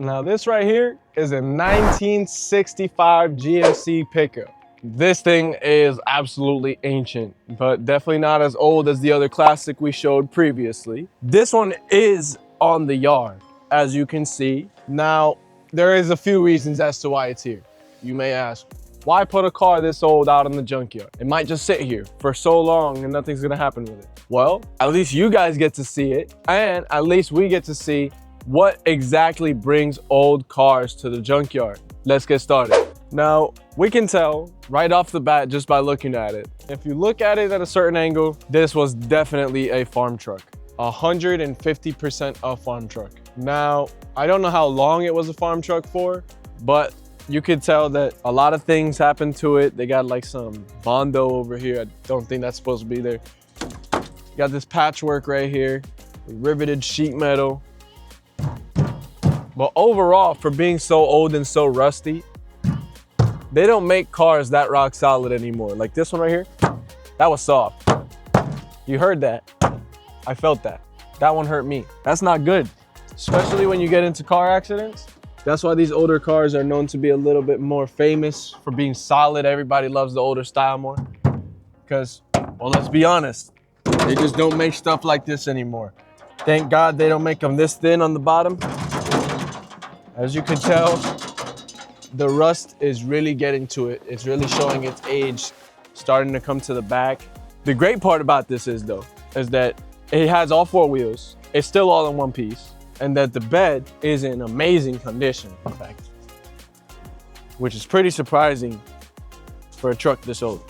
Now this right here is a 1965 GMC pickup. This thing is absolutely ancient, but definitely not as old as the other classic we showed previously. This one is on the yard, as you can see. Now, there is a few reasons as to why it's here. You may ask, why put a car this old out in the junkyard? It might just sit here for so long and nothing's gonna happen with it. Well, at least you guys get to see it, and at least we get to see what exactly brings old cars to the junkyard. Let's get started. Now, we can tell right off the bat just by looking at it. If you look at it at a certain angle, this was definitely a farm truck. 150% a farm truck. Now, I don't know how long it was a farm truck for, but you could tell that a lot of things happened to it. They got like some Bondo over here. I don't think that's supposed to be there. You got this patchwork right here, riveted sheet metal. But overall, for being so old and so rusty, they don't make cars that rock solid anymore. Like this one right here, that was soft. You heard that. I felt that. That one hurt me. That's not good, especially when you get into car accidents. That's why these older cars are known to be a little bit more famous for being solid. Everybody loves the older style more. Because, well, let's be honest, they just don't make stuff like this anymore. Thank God they don't make them this thin on the bottom. As you can tell, the rust is really getting to it. It's really showing its age, starting to come to the back. The great part about this is that it has all four wheels. It's still all in one piece, and that the bed is in amazing condition, in fact, which is pretty surprising for a truck this old.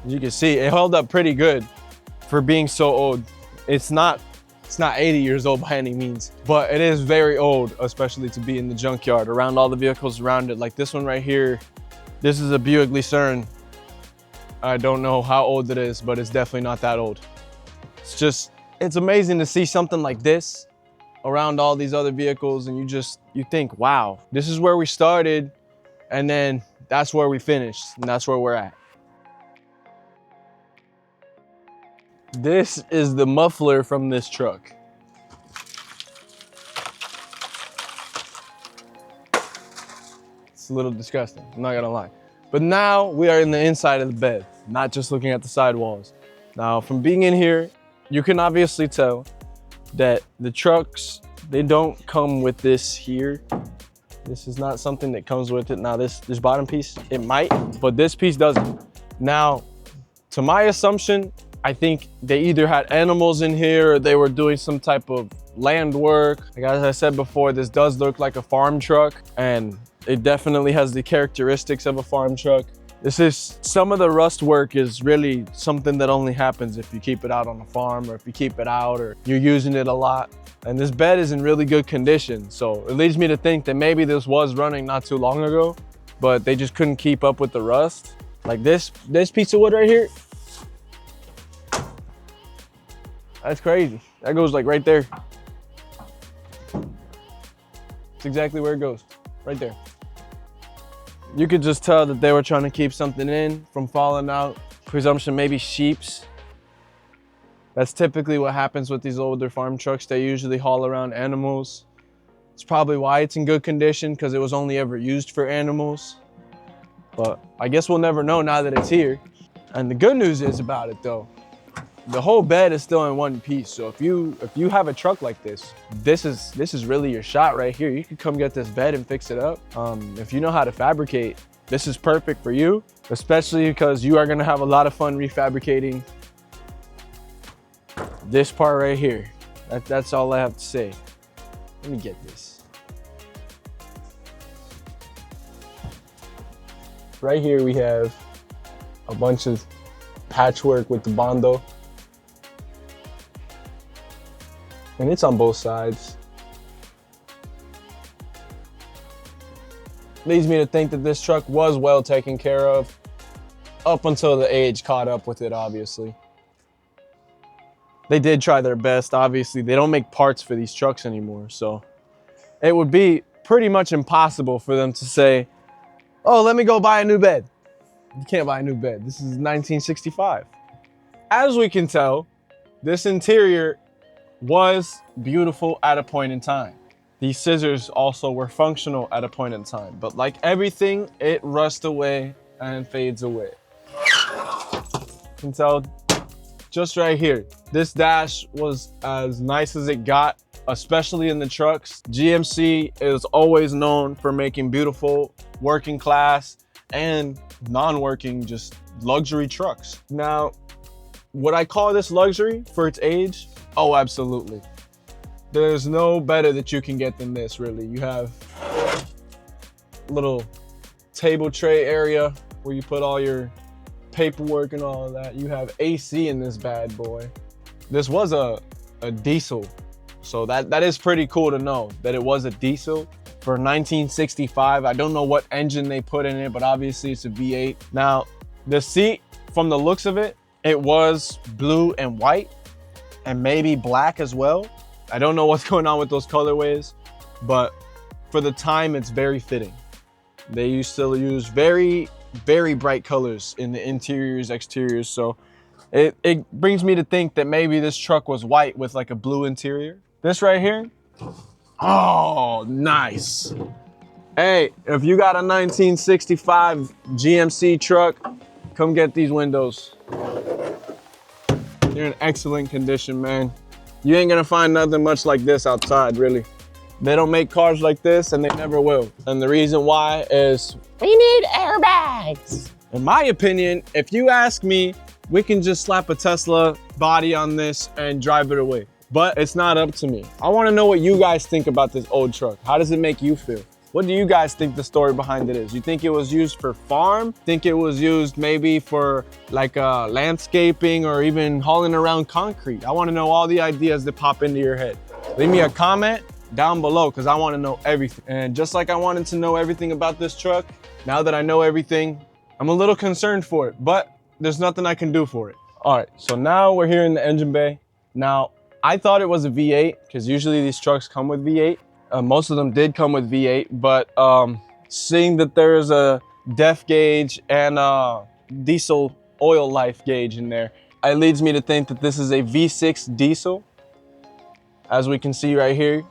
As you can see, it held up pretty good for being so old. It's not 80 years old by any means, but it is very old, especially to be in the junkyard around all the vehicles around it. Like this one right here, this is a Buick Lucerne. I don't know how old it is, but it's definitely not that old. It's amazing to see something like this around all these other vehicles, and you think, wow, this is where we started, and then that's where we finished, and that's where we're at. This is the muffler from this truck. It's a little disgusting, I'm not gonna lie. But now we are in the inside of the bed, not just looking at the sidewalls. Now, from being in here, you can obviously tell that the trucks, they don't come with this here. This is not something that comes with it. Now this bottom piece, it might, but this piece doesn't. Now, to my assumption, I think they either had animals in here or they were doing some type of land work. Like as I said before, this does look like a farm truck, and it definitely has the characteristics of a farm truck. Some of the rust work is really something that only happens if you keep it out on a farm, or if you keep it out or you're using it a lot. And this bed is in really good condition. So it leads me to think that maybe this was running not too long ago, but they just couldn't keep up with the rust. Like this piece of wood right here, that's crazy. That goes like right there. It's exactly where it goes, right there. You could just tell that they were trying to keep something in from falling out. Presumption maybe sheeps. That's typically what happens with these older farm trucks. They usually haul around animals. It's probably why it's in good condition, because it was only ever used for animals. But I guess we'll never know now that it's here. And the good news is about it though, the whole bed is still in one piece. So if you have a truck like this is really your shot right here. You could come get this bed and fix it up. If you know how to fabricate, this is perfect for you, especially because you are gonna have a lot of fun refabricating this part right here. That's all I have to say. Let me get this. Right here we have a bunch of patchwork with the Bondo. And it's on both sides. Leads me to think that this truck was well taken care of up until the age caught up with it, obviously. They did try their best, obviously. They don't make parts for these trucks anymore, so it would be pretty much impossible for them to say, oh, let me go buy a new bed. You can't buy a new bed. This is 1965. As we can tell, this interior was beautiful at a point in time. These scissors also were functional at a point in time, but like everything, it rusts away and fades away. You can tell just right here, this dash was as nice as it got, especially in the trucks. GMC is always known for making beautiful working class and non-working, just luxury trucks. Now, would I call this luxury for its age? Oh, absolutely. There's no better that you can get than this, really. You have a little table tray area where you put all your paperwork and all of that. You have AC in this bad boy. This was a diesel, so that is pretty cool to know that it was a diesel for 1965. I don't know what engine they put in it, but obviously it's a V8. Now, the seat, from the looks of it, it was blue and white and maybe black as well. I don't know what's going on with those colorways, but for the time, it's very fitting. They used to use very, very bright colors in the interiors, exteriors, so it brings me to think that maybe this truck was white with like a blue interior. This right here, oh, nice. Hey, if you got a 1965 GMC truck, come get these windows. They're in excellent condition, man. You ain't gonna find nothing much like this outside, really. They don't make cars like this, and they never will. And the reason why is we need airbags. In my opinion, if you ask me, we can just slap a Tesla body on this and drive it away. But it's not up to me. I wanna know what you guys think about this old truck. How does it make you feel? What do you guys think the story behind it is? You think it was used for farm? Think it was used maybe for like landscaping or even hauling around concrete? I wanna know all the ideas that pop into your head. Leave me a comment down below because I wanna know everything. And just like I wanted to know everything about this truck, now that I know everything, I'm a little concerned for it, but there's nothing I can do for it. All right, so now we're here in the engine bay. Now, I thought it was a V8 because usually these trucks come with V8. Most of them did come with V8, but seeing that there's a def gauge and a diesel oil life gauge in there, it leads me to think that this is a V6 diesel. As we can see right here,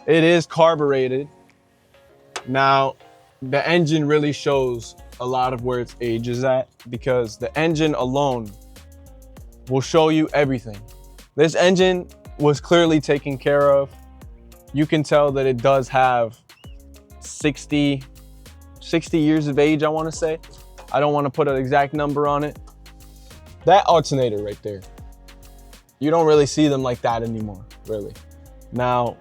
it is carbureted. Now, the engine really shows a lot of where its age is at because the engine alone will show you everything. This engine was clearly taken care of. You can tell that it does have 60 years of age, I wanna say. I don't wanna put an exact number on it. That alternator right there, you don't really see them like that anymore, really. Now,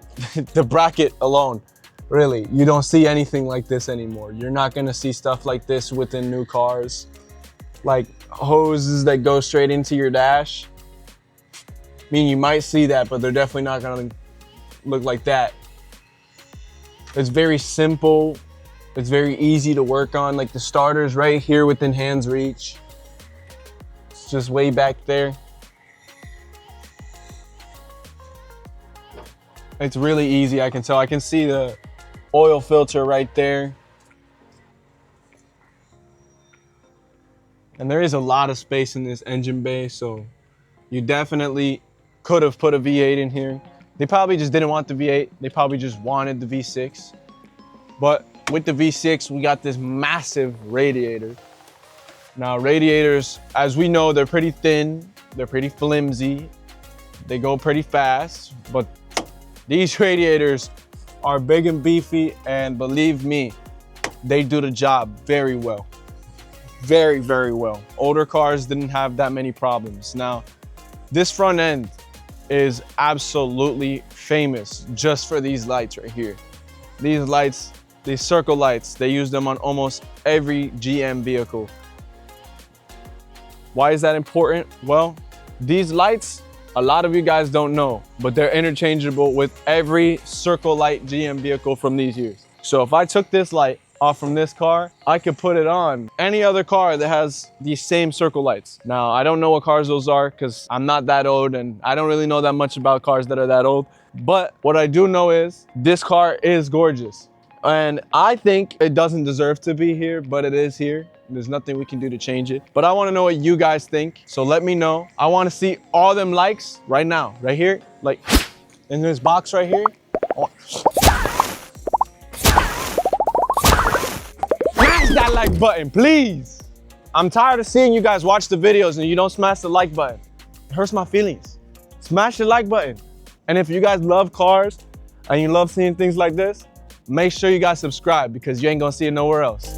the bracket alone, really, you don't see anything like this anymore. You're not gonna see stuff like this within new cars. Like hoses that go straight into your dash. I mean, you might see that, but they're definitely not gonna look like that. It's very simple. It's very easy to work on. Like the starter's right here within hand's reach. It's just way back there. It's really easy, I can tell. I can see the oil filter right there. And there is a lot of space in this engine bay, so you definitely could have put a V8 in here. They probably just didn't want the V8. They probably just wanted the V6. But with the V6, we got this massive radiator. Now radiators, as we know, they're pretty thin, they're pretty flimsy, they go pretty fast, but these radiators are big and beefy, and believe me, they do the job very well. Very, very well. Older cars didn't have that many problems. Now, this front end is absolutely famous just for these lights right here. These lights, these circle lights, they use them on almost every GM vehicle. Why is that important? Well, these lights, a lot of you guys don't know, but they're interchangeable with every circle light GM vehicle from these years. So if I took this light off from this car, I could put it on any other car that has these same circle lights. Now, I don't know what cars those are because I'm not that old and I don't really know that much about cars that are that old. But what I do know is this car is gorgeous. And I think it doesn't deserve to be here, but it is here. There's nothing we can do to change it. But I want to know what you guys think. So let me know. I want to see all them likes right now, right here. Like in this box right here. Smash that like button, please. I'm tired of seeing you guys watch the videos and you don't smash the like button. It hurts my feelings. Smash the like button. And if you guys love cars and you love seeing things like this, make sure you guys subscribe because you ain't gonna see it nowhere else.